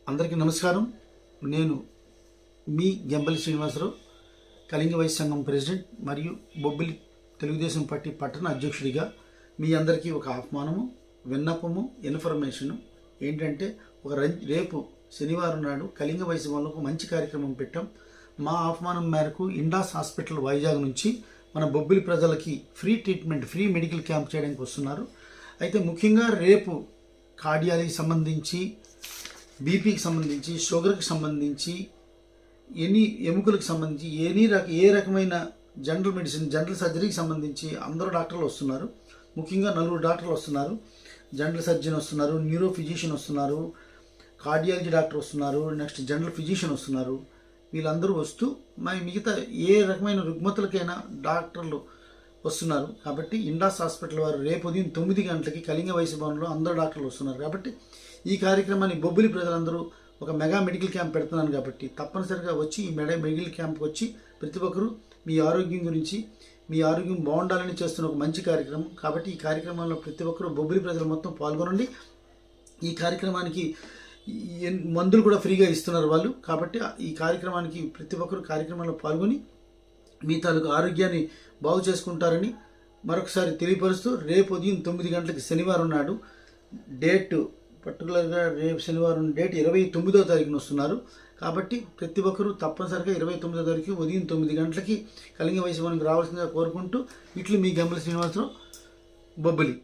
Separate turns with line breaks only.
అందరికీ నమస్కారం. నేను మీ గెంబలి శ్రీనివాసరావు, కళింగ వైశ్య సంఘం ప్రెసిడెంట్ మరియు బొబ్బిలి తెలుగుదేశం పార్టీ పట్టణ అధ్యక్షుడిగా మీ అందరికీ ఒక ఆహ్వానము, విన్నపము, ఇన్ఫర్మేషను ఏంటంటే రేపు శనివారం నాడు కళింగ వైశ్య సంఘంలో ఒక మంచి కార్యక్రమం పెట్టాం. మా ఆహ్వానం మేరకు ఇండాస్ హాస్పిటల్ వైజాగ్ నుంచి మన బొబ్బిలి ప్రజలకి free treatment, free medical camp చేయడానికి వస్తున్నారు. అయితే ముఖ్యంగా రేపు కార్డియాలజీకి సంబంధించి, బీపీకి సంబంధించి, షుగర్కి సంబంధించి, ఎముకలకు సంబంధించి ఏ రకమైన జనరల్ మెడిసిన్, జనరల్ సర్జరీకి సంబంధించి అందరూ డాక్టర్లు వస్తున్నారు. ముఖ్యంగా 4 డాక్టర్లు వస్తున్నారు. జనరల్ సర్జన్ వస్తున్నారు, న్యూరో ఫిజిషియన్ వస్తున్నారు, కార్డియాలజీ డాక్టర్ వస్తున్నారు, నెక్స్ట్ జనరల్ ఫిజిషియన్ వస్తున్నారు. వీళ్ళందరూ వస్తూ మిగతా ఏ రకమైన రుగ్మతలకైనా డాక్టర్లు వస్తున్నారు. కాబట్టి ఇండాస్ హాస్పిటల్ వారు రేపు ఉదయం 9 గంటలకి కళింగ వైశ్య భవన్లో అందరూ డాక్టర్లు వస్తున్నారు. కాబట్టి ఈ కార్యక్రమాన్ని బొబ్బిలి ప్రజలందరూ ఒక మెగా మెడికల్ క్యాంప్ పెడుతున్నాను కాబట్టి తప్పనిసరిగా వచ్చి ఈ మెడికల్ క్యాంప్కి వచ్చి ప్రతి ఒక్కరూ మీ ఆరోగ్యం గురించి, మీ ఆరోగ్యం బాగుండాలని చేస్తున్న ఒక మంచి కార్యక్రమం. కాబట్టి ఈ కార్యక్రమంలో ప్రతి ఒక్కరూ బొబ్బిలి ప్రజలు మొత్తం పాల్గొనండి. ఈ కార్యక్రమానికి మందులు కూడా ఫ్రీగా ఇస్తున్నారు వాళ్ళు. కాబట్టి ఈ కార్యక్రమానికి ప్రతి ఒక్కరు కార్యక్రమంలో పాల్గొని మీ తాలూకు ఆరోగ్యాన్ని బాగు చేసుకుంటారని మరొకసారి తెలియపరుస్తూ, రేపు ఉదయం 9 గంటలకి శనివారం నాడు డేట్, పర్టికులర్గా రేపు శనివారం డేట్ 29వ తారీఖున వస్తున్నారు. కాబట్టి ప్రతి ఒక్కరూ తప్పనిసరిగా 29వ తారీఖు ఉదయం 9 గంటలకి కళింగ వైశ్య భవన్కి రావాల్సిందిగా కోరుకుంటూ, ఇట్లు మీ గెంబలి శ్రీనివాసరావు, బొబ్బిలి.